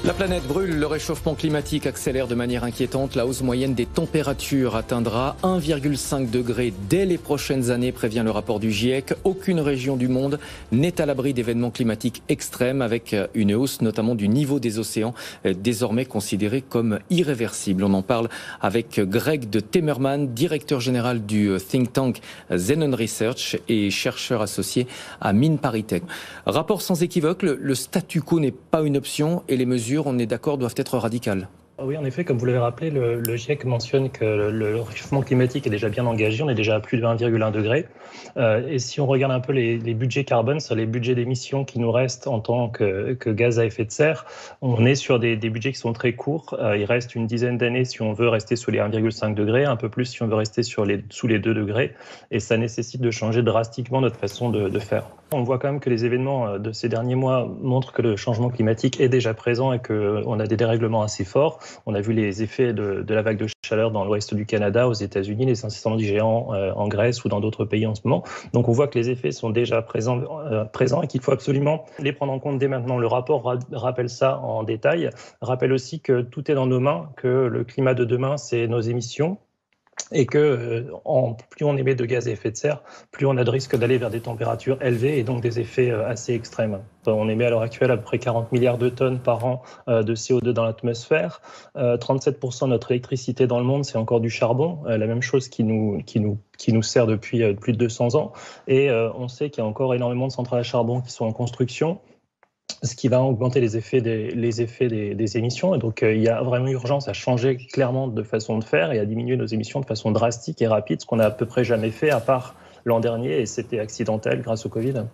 La planète brûle, le réchauffement climatique accélère de manière inquiétante. La hausse moyenne des températures atteindra 1,5 degré dès les prochaines années, prévient le rapport du GIEC. Aucune région du monde n'est à l'abri d'événements climatiques extrêmes, avec une hausse notamment du niveau des océans, désormais considéré comme irréversible. On en parle avec Greg de Temerman, directeur général du think tank Zenon Research et chercheur associé à MinParisTech. Rapport sans équivoque, le statu quo n'est pas une option et les mesures, on est d'accord, doivent être radicales. Oui, en effet, comme vous l'avez rappelé, le GIEC mentionne que le réchauffement climatique est déjà bien engagé. On est déjà à plus de 1,1 degré. Et si on regarde un peu les budgets carbone, sur les budgets d'émissions qui nous restent en tant que gaz à effet de serre, on est sur des budgets qui sont très courts. Il reste une dizaine d'années si on veut rester sous les 1,5 degrés, un peu plus si on veut rester sous les 2 degrés. Et ça nécessite de changer drastiquement notre façon de faire. On voit quand même que les événements de ces derniers mois montrent que le changement climatique est déjà présent et qu'on a des dérèglements assez forts. On a vu les effets de la vague de chaleur dans l'ouest du Canada, aux États-Unis, les incendies géants en Grèce ou dans d'autres pays en ce moment. Donc on voit que les effets sont déjà présents et qu'il faut absolument les prendre en compte dès maintenant. Le rapport rappelle ça en détail, rappelle aussi que tout est dans nos mains, que le climat de demain, c'est nos émissions. Et que plus on émet de gaz à effet de serre, plus on a de risque d'aller vers des températures élevées et donc des effets assez extrêmes. On émet à l'heure actuelle à peu près 40 milliards de tonnes par an de CO2 dans l'atmosphère. 37% de notre électricité dans le monde, c'est encore du charbon. La même chose qui nous sert depuis plus de 200 ans. Et on sait qu'il y a encore énormément de centrales à charbon qui sont en construction, ce qui va augmenter les effets des émissions. Et donc, il y a vraiment urgence à changer clairement de façon de faire et à diminuer nos émissions de façon drastique et rapide, ce qu'on n'a à peu près jamais fait, à part l'an dernier, et c'était accidentel grâce au Covid.